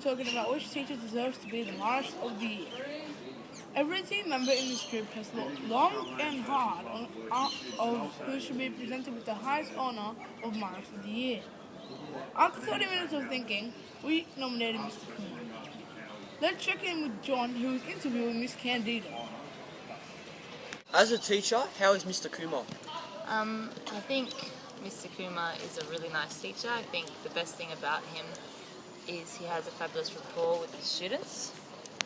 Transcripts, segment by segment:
talking about which teacher deserves to be the Marist of the Year. Every team member in this group has thought long and hard of who should be presented with the highest honor of Marist of the Year. After 30 minutes of thinking, we nominated Mr. Kumar. Let's check in with John, who is interviewing Miss Candida. As a teacher, how is Mr. Kumar? I think Mr. Kumar is a really nice teacher. I think the best thing about him is he has a fabulous rapport with the students.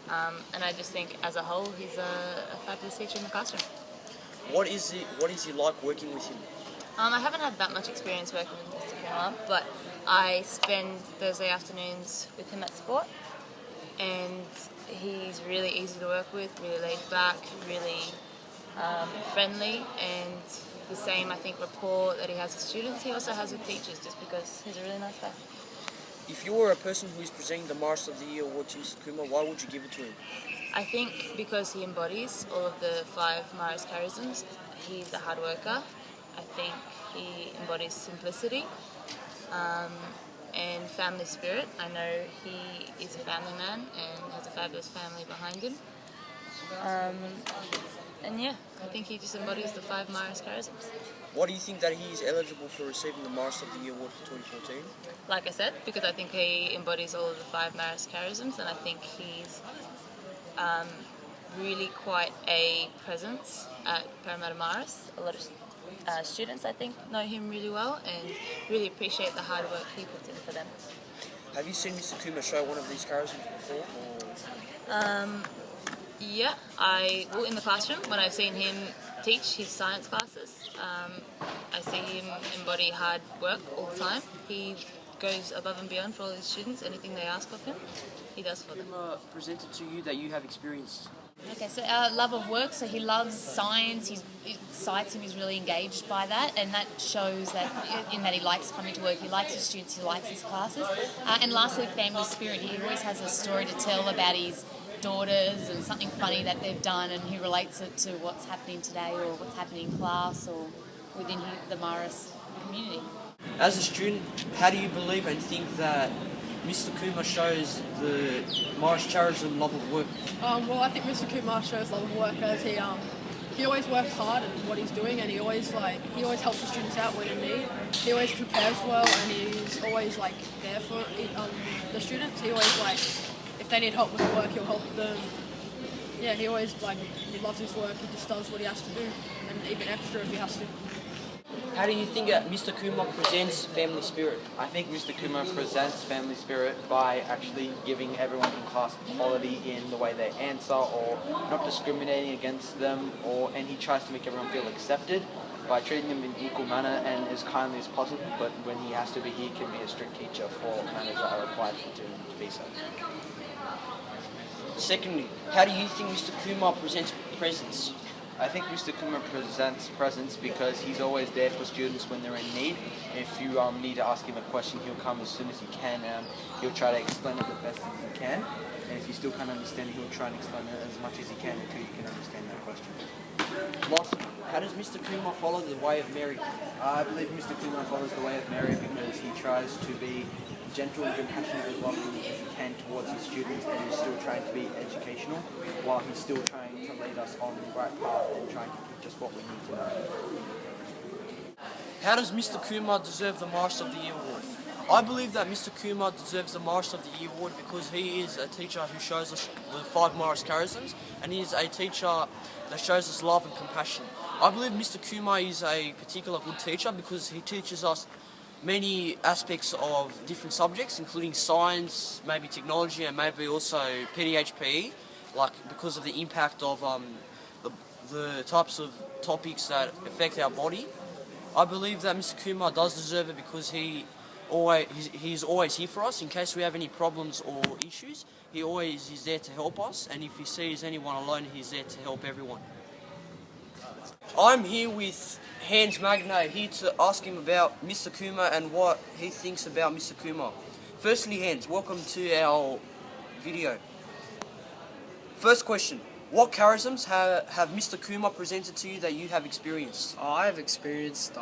And I just think as a whole he's a fabulous teacher in the classroom. What is he like working with him? I haven't had that much experience working with Mr. Kumar, but I spend Thursday afternoons with him at sport, and he's really easy to work with, really laid back, really friendly, and the same, I think, rapport that he has with students, he also has with teachers, just because he's a really nice guy. If you were a person who is presenting the Marist of the Year award to Mr. Kumar, why would you give it to him? I think because he embodies all of the 5 Marist charisms. He's a hard worker. I think he embodies simplicity and family spirit. I know he is a family man and has a fabulous family behind him. And yeah, I think he just embodies the 5 Marist charisms. Why do you think that he is eligible for receiving the Marist of the Year award for 2014? Like I said, because I think he embodies all of the 5 Marist charisms, and I think he's really quite a presence at Parramatta Marist. A lot of students, I think, know him really well and really appreciate the hard work he puts in for them. Have you seen Mr. Kumar show one of these charisms before? Yeah, in the classroom, when I've seen him teach his science classes, I see him embody hard work all the time. He goes above and beyond for all his students. Anything they ask of him, he does for them. Presented to you that you have experienced. Okay, so our love of work, so he loves science, it excites him, he's really engaged by that, and that shows that in that he likes coming to work, he likes his students, he likes his classes. And lastly, family spirit. He always has a story to tell about his daughters and something funny that they've done, and he relates it to what's happening today or what's happening in class or within the Marist community. As a student, how do you believe and think that Mr. Kumar shows the Marist charism love of work? Well, I think Mr. Kumar shows love of work as he always works hard at what he's doing, and he always helps the students out when in need. He always prepares well, and he's always there for the students. He always if they need help with work, he'll help them. Yeah, he always he loves his work. He just does what he has to do, and even extra if he has to. How do you think that Mr. Kumar presents family spirit? I think Mr. Kumar presents family spirit by actually giving everyone in class equality in the way they answer, or not discriminating against them, and he tries to make everyone feel accepted by treating them in equal manner and as kindly as possible, but when he has to be, he can be a strict teacher for manners that are required for him to be so. Secondly, how do you think Mr. Kumar presents presence? I think Mr. Kumar presents presence because he's always there for students when they're in need. If you need to ask him a question, he'll come as soon as he can, and he'll try to explain it the best as he can. And if you still can't understand it, he'll try and explain it as much as he can until you can understand that question. Lastly, how does Mr. Kumar follow the way of Mary? I believe Mr. Kumar follows the way of Mary because he tries to be gentle and compassionate as loving as he can towards his students, and he's still trying to be educational while he's still trying to lead us on the right path and trying to teach us what we need to know. How does Mr. Kumar deserve the Marist of the Year award? I believe that Mr. Kumar deserves the Marist of the Year award because he is a teacher who shows us the 5 Marist charisms, and he is a teacher that shows us love and compassion. I believe Mr. Kumar is a particular good teacher because he teaches us many aspects of different subjects, including science, maybe technology, and maybe also PDHPE, because of the impact of the types of topics that affect our body. I believe that Mr. Kumar does deserve it because he's always here for us in case we have any problems or issues. He always is there to help us, and if he sees anyone alone, he's there to help everyone. I'm here with Hans Magne, here to ask him about Mr. Kumar and what he thinks about Mr. Kumar. Firstly, Hans, welcome to our video. First question, what charisms have Mr. Kumar presented to you that you have experienced? I have experienced,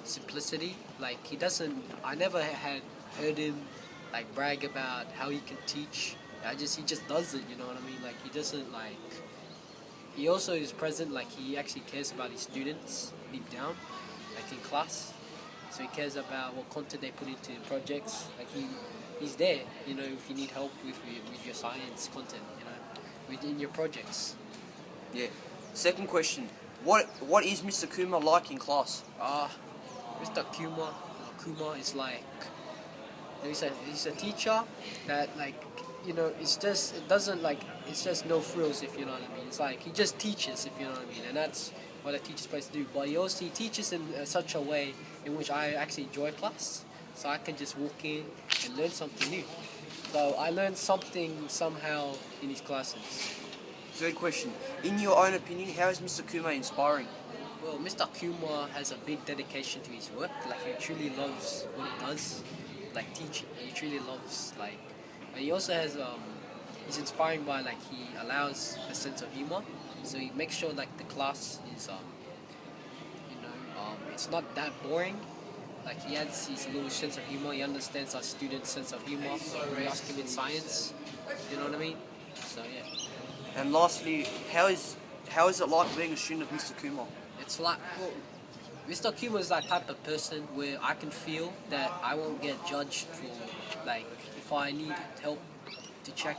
simplicity. I never had heard him like brag about how he can teach. He just does it. You know what I mean? Like he doesn't like. He also is present. Like he actually cares about his students deep down, like in class. So he cares about what content they put into projects. Like he's there. You know, if you need help with your science content. You know, within your projects. Yeah. Second question. What is Mr. Kumar like in class? Mr. Kumar is like he's a teacher that like it's just no frills, if you know what I mean. It's like he just teaches, if you know what I mean, and that's what a teacher's supposed to do. But he teaches in such a way in which I actually enjoy class, so I can just walk in and learn something new. So I learned something somehow in his classes. Third question. In your own opinion, how is Mr. Kumar inspiring? Well, Mr. Kumar has a big dedication to his work. Like he truly loves what he does, like teaching. He truly loves like. And he also has he's inspiring by like he allows a sense of humor. So he makes sure like the class is it's not that boring. Like he adds his little sense of humor. He understands our students' sense of humor. We ask him in science. You know what I mean? So yeah. And lastly, how is it like being a student of Mr. Kumar? It's like, well, Mr. Kumar is that type of person where I can feel that I won't get judged for, like, if I need help to check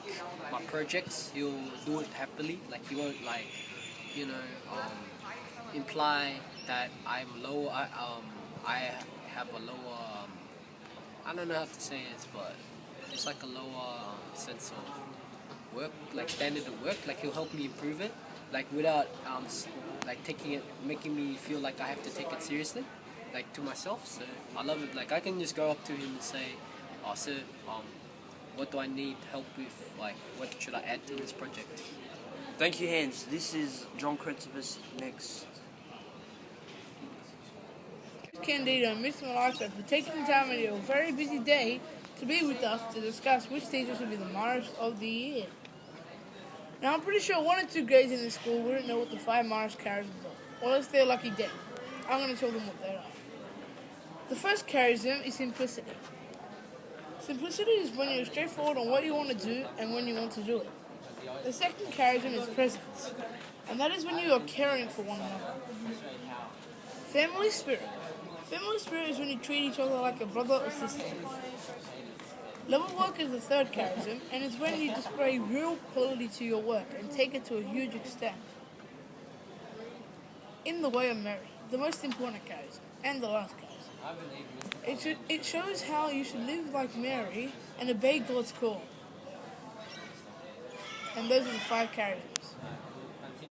my projects, he'll do it happily. Like, he won't, like, imply that I'm low. I have a lower, I don't know how to say it, but it's like a lower sense of work, like standard of work. Like he'll help me improve it, like without like making me feel like I have to take it seriously, like to myself. So I love it. Like I can just go up to him and say, "Oh, sir, what do I need help with? Like, what should I add to this project?" Thank you, Hans. This is John Krentzovus next. Candido and Mr. Malarkey for taking the time in your very busy day to be with us to discuss which teacher should be the Marist of the year. Now, I'm pretty sure 1 or 2 grades in this school wouldn't know what the 5 Marist charisms are, or else they're lucky dead. I'm going to tell them what they are. The first charism is simplicity. Simplicity is when you're straightforward on what you want to do and when you want to do it. The second charism is presence, and that is when you are caring for one another. Family spirit. Family spirit is when you treat each other like a brother or sister. Love of work is the third charism, and it's when you display real quality to your work and take it to a huge extent. In the way of Mary, the most important charism, and the last charism. It shows how you should live like Mary and obey God's call. And those are the 5 charisms.